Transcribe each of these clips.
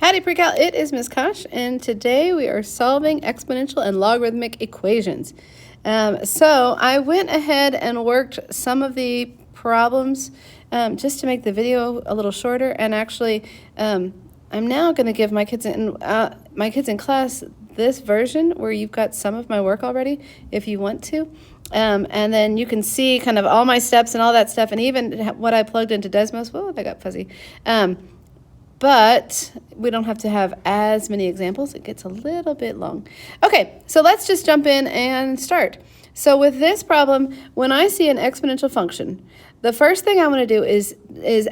Howdy PreCal, it is Miss Kosh, and today we are solving exponential and logarithmic equations. So I went ahead and worked some of the problems just to make the video a little shorter, and actually I'm now going to give my kids in class this version where you've got some of my work already if you want to. And then you can see kind of all my steps and all that stuff, and even what I plugged into Desmos. Whoa, that got fuzzy. But we don't have to have as many examples. It gets a little bit long. Okay, so let's just jump in and start. So with this problem, when I see an exponential function, the first thing I want to do is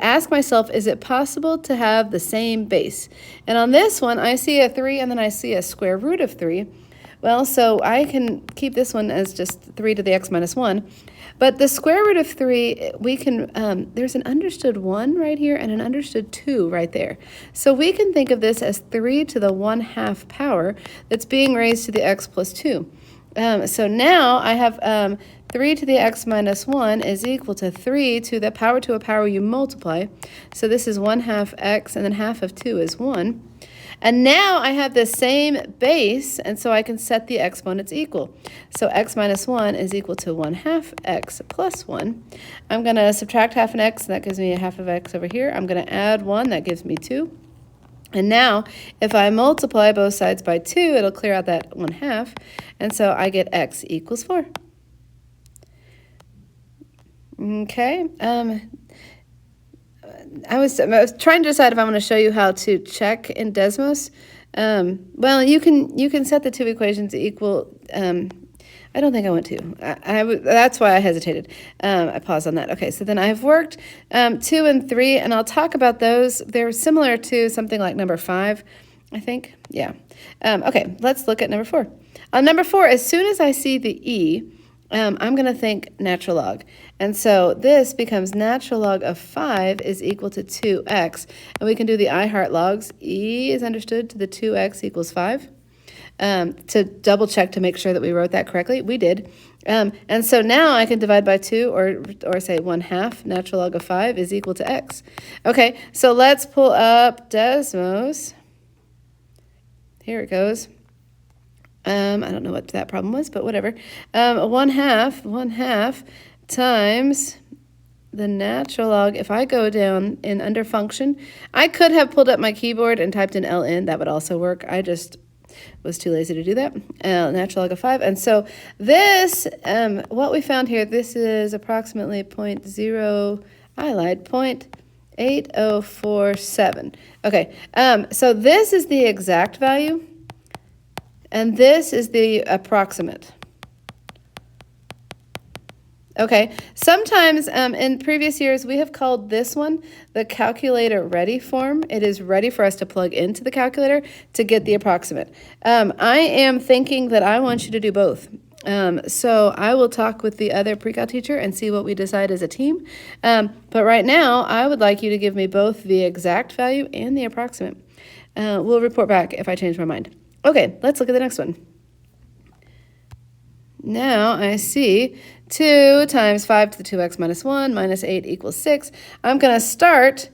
ask myself, is it possible to have the same base? And on this one, I see a 3 and then I see a square root of 3. Well, so I can keep this one as just 3 to the x minus 1. But the square root of 3, we can, there's an understood 1 right here and an understood 2 right there. So we can think of this as 3 to the 1/2 power that's being raised to the x plus 2. So now I have 3 to the x minus 1 is equal to 3 to the power to a power you multiply. So this is 1/2 x, and then half of 2 is 1. And now I have the same base, and so I can set the exponents equal. So x minus 1 is equal to 1/2 x plus 1. I'm going to subtract half an x, and that gives me a half of x over here. I'm going to add 1, that gives me 2. And now, if I multiply both sides by 2, it'll clear out that 1/2, and so I get x equals 4. Okay. I was trying to decide if I want to show you how to check in Desmos. Well, you can set the two equations equal. I don't think I want to. That's why I hesitated. I paused on that. Okay, so then I've worked 2 and 3, and I'll talk about those. They're similar to something like number 5, I think. Yeah. Okay, let's look at number 4. On number 4, as soon as I see the e, I'm going to think natural log. And so this becomes natural log of 5 is equal to 2x. And we can do the I heart logs. E is understood to the 2x equals 5. To double check to make sure that we wrote that correctly. We did. And so now I can divide by 2 or say 1/2 natural log of 5 is equal to x. Okay, so let's pull up Desmos. Here it goes. I don't know what that problem was, but whatever. 1/2 times the natural log. If I go down in under function, I could have pulled up my keyboard and typed in ln. That would also work. I just was too lazy to do that. Natural log of 5. And so this, what we found here, this is approximately 0.8047. Okay, so this is the exact value. And this is the approximate. Okay, sometimes in previous years we have called this one the calculator ready form. It is ready for us to plug into the calculator to get the approximate. I am thinking that I want you to do both. So I will talk with the other pre-cal teacher and see what we decide as a team. But right now I would like you to give me both the exact value and the approximate. We'll report back if I change my mind. Okay, let's look at the next one. Now I see 2 times 5 to the 2x minus 1 minus 8 equals 6. I'm going to start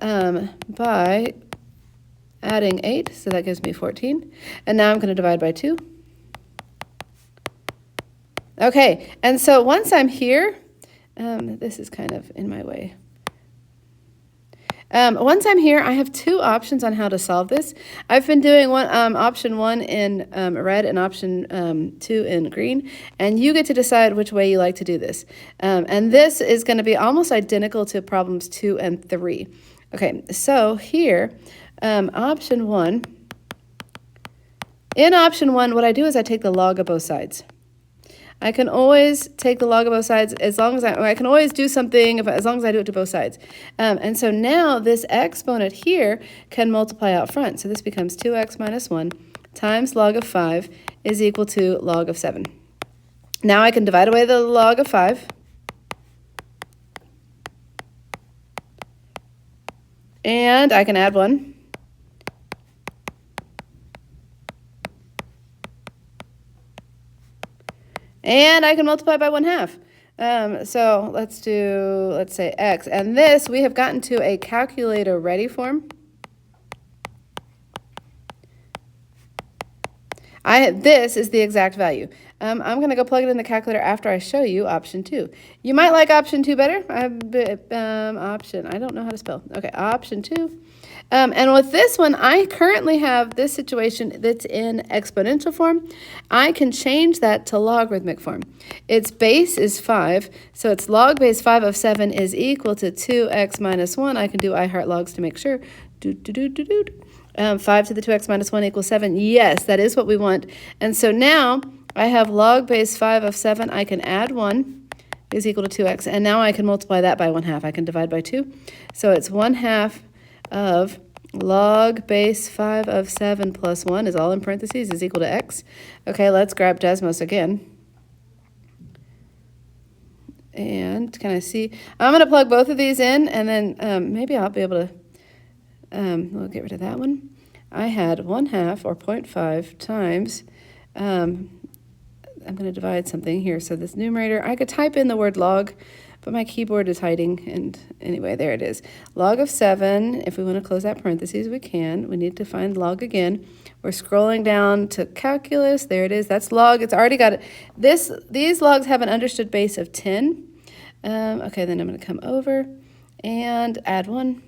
by adding 8, so that gives me 14. And now I'm going to divide by 2. Okay, and so once I'm here, this is kind of in my way. Once I'm here, I have 2 options on how to solve this. I've been doing option 1 in red and option 2 in green, and you get to decide which way you like to do this. And this is going to be almost identical to problems 2 and 3. Okay, so here, option 1. In option 1, what I do is I take the log of both sides. I can always take the log of both sides as long as I can always do something as long as I do it to both sides. And so now this exponent here can multiply out front. So this becomes 2x minus 1 times log of 5 is equal to log of 7. Now I can divide away the log of 5. And I can add 1. And I can multiply by 1/2. So let's say x. And this, we have gotten to a calculator ready form. This is the exact value. I'm going to go plug it in the calculator after I show you option 2. You might like option 2 better. Option, I don't know how to spell. Okay, option 2. And with this one, I currently have this situation that's in exponential form. I can change that to logarithmic form. Its base is 5, so its log base 5 of 7 is equal to 2x minus 1. I can do I heart logs to make sure. 5 to the 2x minus 1 equals 7. Yes, that is what we want. And so now I have log base 5 of 7. I can add 1 is equal to 2x. And now I can multiply that by 1/2. I can divide by 2. So it's 1/2 of log base 5 of 7 plus 1 is all in parentheses is equal to x. Okay, let's grab Desmos again. And can I see? I'm going to plug both of these in, and then maybe I'll be able to, we'll get rid of that one. I had 1/2 or 0.5 times, I'm going to divide something here. So this numerator, I could type in the word log, but my keyboard is hiding, and anyway, there it is. Log of 7, if we want to close that parentheses, we can. We need to find log again. We're scrolling down to calculus. There it is. That's log. It's already got it. These logs have an understood base of 10. Okay, then I'm going to come over and add 1.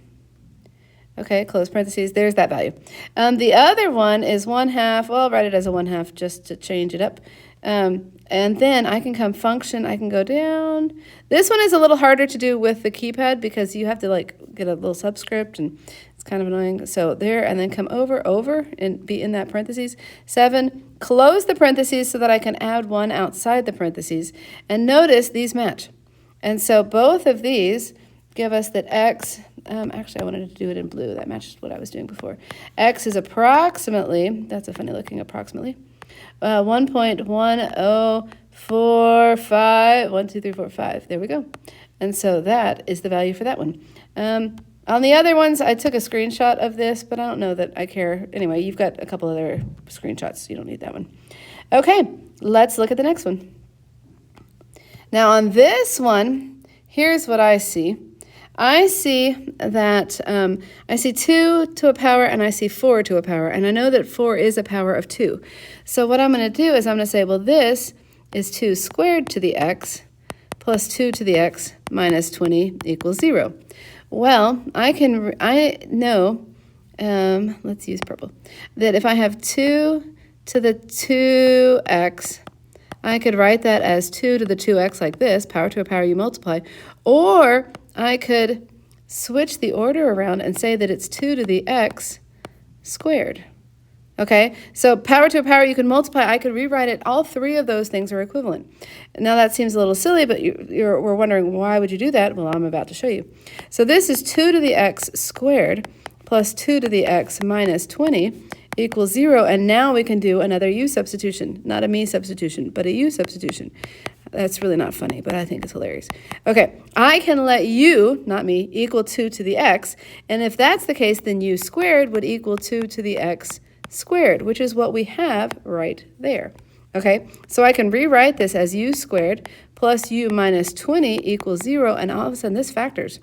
Okay, close parentheses. There's that value. The other one is 1/2. Well, I'll write it as a 1/2 just to change it up. And then I can come function, I can go down. This one is a little harder to do with the keypad because you have to like get a little subscript and it's kind of annoying. So there, and then come over, and be in that parentheses. 7, close the parentheses so that I can add 1 outside the parentheses. And notice these match. And so both of these give us that x, actually I wanted to do it in blue. That matches what I was doing before. X is approximately, that's a funny looking approximately, 1.1045, 1, 2, 3, 4, 5. There we go. And so that is the value for that one. On the other ones, I took a screenshot of this, but I don't know that I care. Anyway, you've got a couple other screenshots. You don't need that one. Okay, let's look at the next one. Now on this one, here's what I see. I see that I see 2 to a power and I see 4 to a power, and I know that 4 is a power of 2. So what I'm going to do is I'm going to say, well, this is 2 squared to the x plus 2 to the x minus 20 equals 0. Well, I know, let's use purple, that if I have 2 to the 2x, I could write that as 2 to the 2x like this, power to a power you multiply, or I could switch the order around and say that it's 2 to the x squared. Okay, so power to a power you can multiply. I could rewrite it. All 3 of those things are equivalent. Now that seems a little silly, but we're wondering why would you do that? Well, I'm about to show you. So this is 2 to the x squared plus 2 to the x minus 20 equals 0. And now we can do another u substitution. Not a me substitution, but a u substitution. That's really not funny, but I think it's hilarious. Okay, I can let u, not me, equal 2 to the x. And if that's the case, then u squared would equal 2 to the x squared, which is what we have right there. Okay, so I can rewrite this as u squared plus u minus 20 equals 0, and all of a sudden this factors.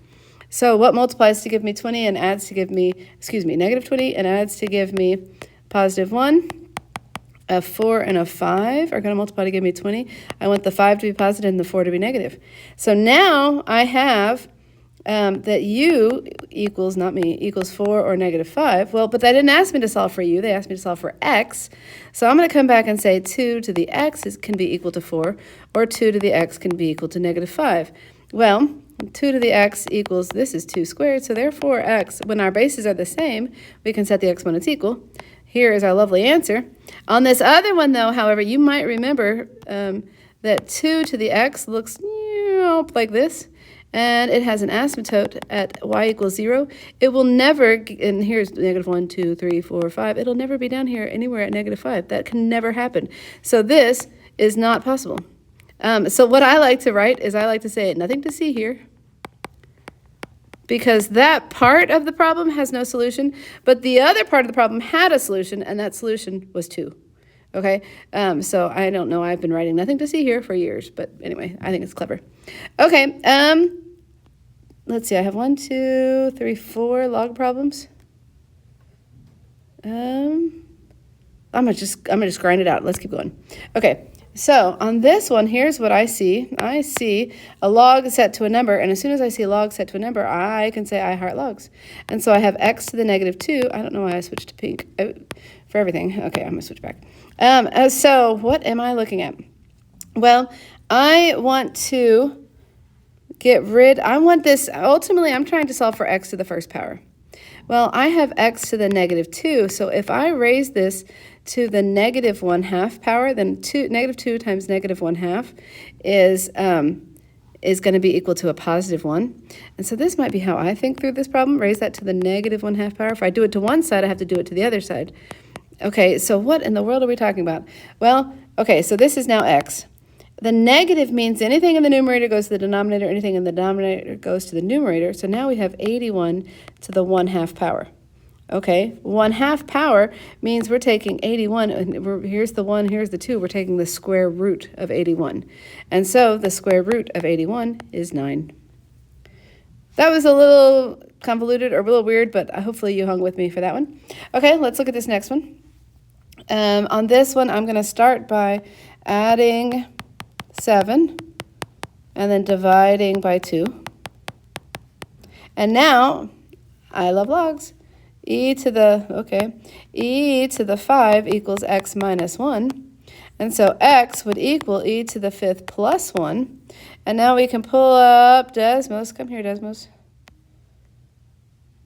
So what multiplies to give me 20 and adds to give me, negative 20 and adds to give me positive 1? A 4 and a 5 are going to multiply to give me 20. I want the 5 to be positive and the 4 to be negative. So now I have that u equals, not me, equals 4 or negative 5. Well, but they didn't ask me to solve for u. They asked me to solve for x. So I'm going to come back and say 2 to the x can be equal to 4, or 2 to the x can be equal to negative 5. Well, 2 to the x equals, this is 2 squared, so therefore x, when our bases are the same, we can set the exponents equal. Here is our lovely answer. On this other one, though, however, you might remember that 2 to the x looks like this, and it has an asymptote at y equals 0. It will never, and here's negative 1, 2, 3, 4, 5. It'll never be down here anywhere at negative 5. That can never happen. So this is not possible. So what I like to write is I like to say nothing to see here, because that part of the problem has no solution, but the other part of the problem had a solution, and that solution was 2. Okay, so I don't know. I've been writing nothing to see here for years, but anyway, I think it's clever. Okay, let's see. I have 1, 2, 3, 4 log problems. I'm gonna just grind it out. Let's keep going. Okay, so on this one, here's what I see. I see a log set to a number, and as soon as I see a log set to a number, I can say I heart logs. And so I have x to the negative 2. I don't know why I switched to pink for everything. Okay, I'm gonna switch back. So what am I looking at? Well, I want to ultimately I'm trying to solve for x to the first power. Well, I have x to the negative 2, so if I raise this to the negative 1/2 power, then negative 2 times negative 1/2 is going to be equal to a positive 1. And so this might be how I think through this problem. Raise that to the negative 1/2 power. If I do it to one side, I have to do it to the other side. Okay, so what in the world are we talking about? Well, okay, so this is now x. The negative means anything in the numerator goes to the denominator, anything in the denominator goes to the numerator. So now we have 81 to the 1/2 power. Okay, 1/2 power means we're taking 81, and here's the 1, here's the 2. We're taking the square root of 81. And so the square root of 81 is 9. That was a little convoluted or a little weird, but hopefully you hung with me for that one. Okay, let's look at this next one. On this one, I'm going to start by adding 7 and then dividing by 2. And now, I love logs. E to the 5 equals x minus 1. And so x would equal e to the 5th plus 1. And now we can pull up Desmos. Come here, Desmos.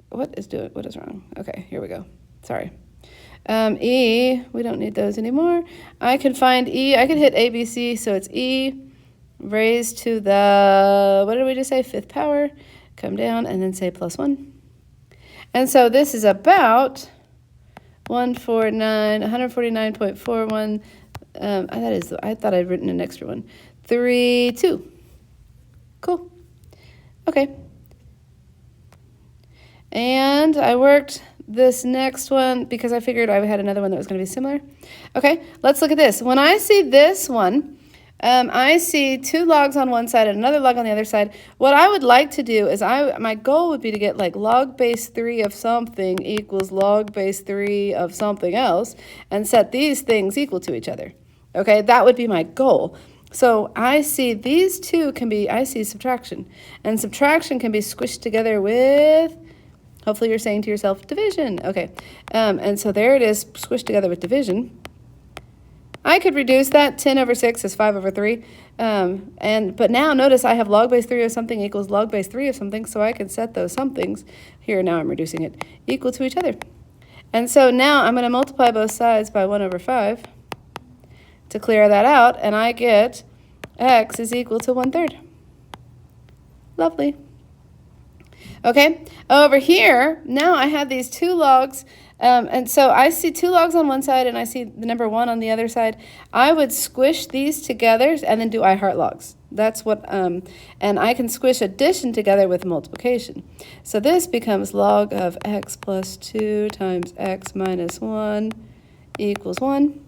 What is wrong? Okay, here we go. Sorry. E, we don't need those anymore. I can find E, I can hit ABC, so it's E raised to the, what did we just say, 5th power. Come down and then say plus 1. And so this is about 149.41. I thought I'd written an extra one. 32. Cool. Okay. And I worked this next one because I figured I had another one that was going to be similar. Okay, let's look at this. When I see this one, I see 2 logs on one side and another log on the other side. What I would like to do is my goal would be to get like log base 3 of something equals log base 3 of something else and set these things equal to each other. Okay, that would be my goal. So I see these two I see subtraction. And subtraction can be squished together with, hopefully you're saying to yourself, division. Okay, and so there it is, squished together with division. I could reduce that. 10 over 6 is 5 over 3. But now notice I have log base 3 of something equals log base 3 of something, so I can set those somethings, here now I'm reducing it, equal to each other. And so now I'm going to multiply both sides by 1 over 5 to clear that out, and I get x is equal to 1/3. Lovely. Okay, over here, now I have these 2 logs, and so I see 2 logs on one side and I see the number 1 on the other side. I would squish these together and then do I heart logs. That's what, and I can squish addition together with multiplication. So this becomes log of x plus 2 times x minus 1 equals 1.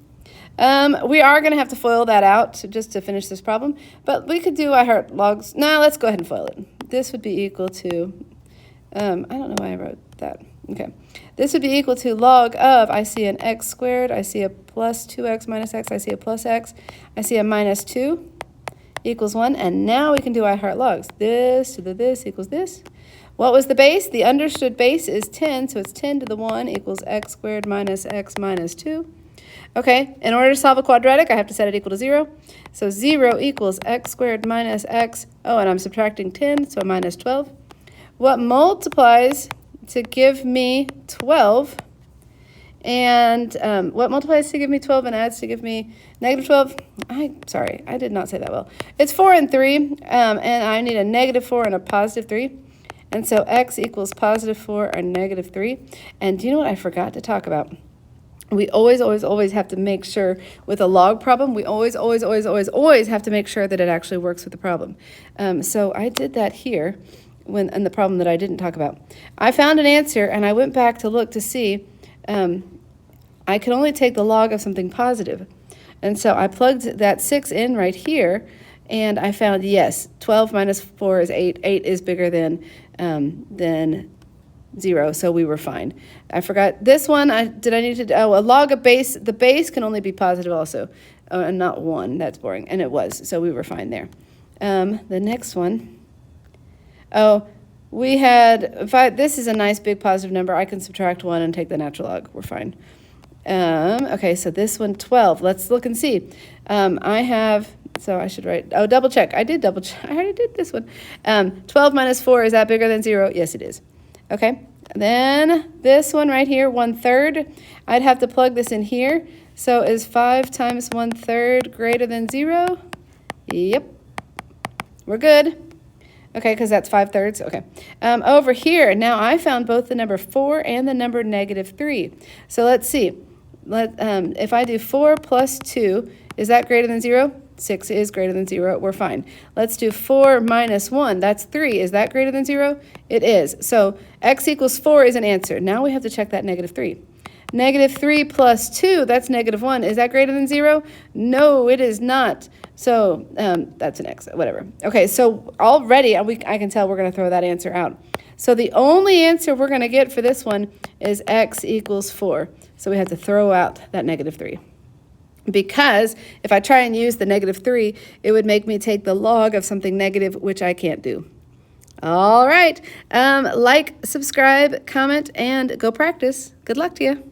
We are going to have to FOIL that out just to finish this problem, but we could do I heart logs. No, let's go ahead and FOIL it. This would be equal to, I don't know why I wrote that. Okay, this would be equal to log of, I see an x squared, I see a plus 2x minus x, I see a plus x, I see a minus 2 equals 1, and now we can do I heart logs. This to the this equals this. What was the base? The understood base is 10, so it's 10 to the 1 equals x squared minus x minus 2. Okay, in order to solve a quadratic, I have to set it equal to 0. So 0 equals x squared minus x. Oh, and I'm subtracting 10, so minus 12. What multiplies to give me 12? And what multiplies to give me 12 and adds to give me negative 12? Sorry, I did not say that well. It's 4 and 3, and I need a negative 4 and a positive 3. And so x equals positive 4 or negative 3. And do you know what I forgot to talk about? We always have to make sure with a log problem, we always have to make sure that it actually works with the problem. So I did that here in the problem that I didn't talk about. I found an answer and I went back to look to see I could only take the log of something positive. And so I plugged that 6 in right here and I found, yes, 12 minus 4 is 8. 8 is bigger than 0, so we were fine. I forgot this one. Did I need to, oh, a log of base, the base can only be positive also, and not 1. That's boring, and it was, so we were fine there. The next one, oh, we had, this is a nice big positive number. I can subtract 1 and take the natural log. We're fine. Okay, so this one, 12. Let's look and see. I have, so I should write, oh, double check. I did double check. I already did this one. 12 minus 4, is that bigger than 0? Yes, it is. Okay, then this one right here, 1/3. I'd have to plug this in here. So is 5 times 1/3 greater than 0? Yep. We're good. Okay, because that's 5/3. Okay. Over here, now I found both the number 4 and the number -3. So let's see. If I do 4 plus 2, is that greater than 0? 6 is greater than 0. We're fine. Let's do 4 minus 1. That's 3. Is that greater than 0? It is. So x equals 4 is an answer. Now we have to check that -3. -3 plus 2, that's -1. Is that greater than 0? No, it is not. So that's an x, whatever. Okay, so already I can tell we're going to throw that answer out. So the only answer we're going to get for this one is x equals 4. So we have to throw out that -3. Because if I try and use the -3, it would make me take the log of something negative, which I can't do. All right. Like, subscribe, comment, and go practice. Good luck to you.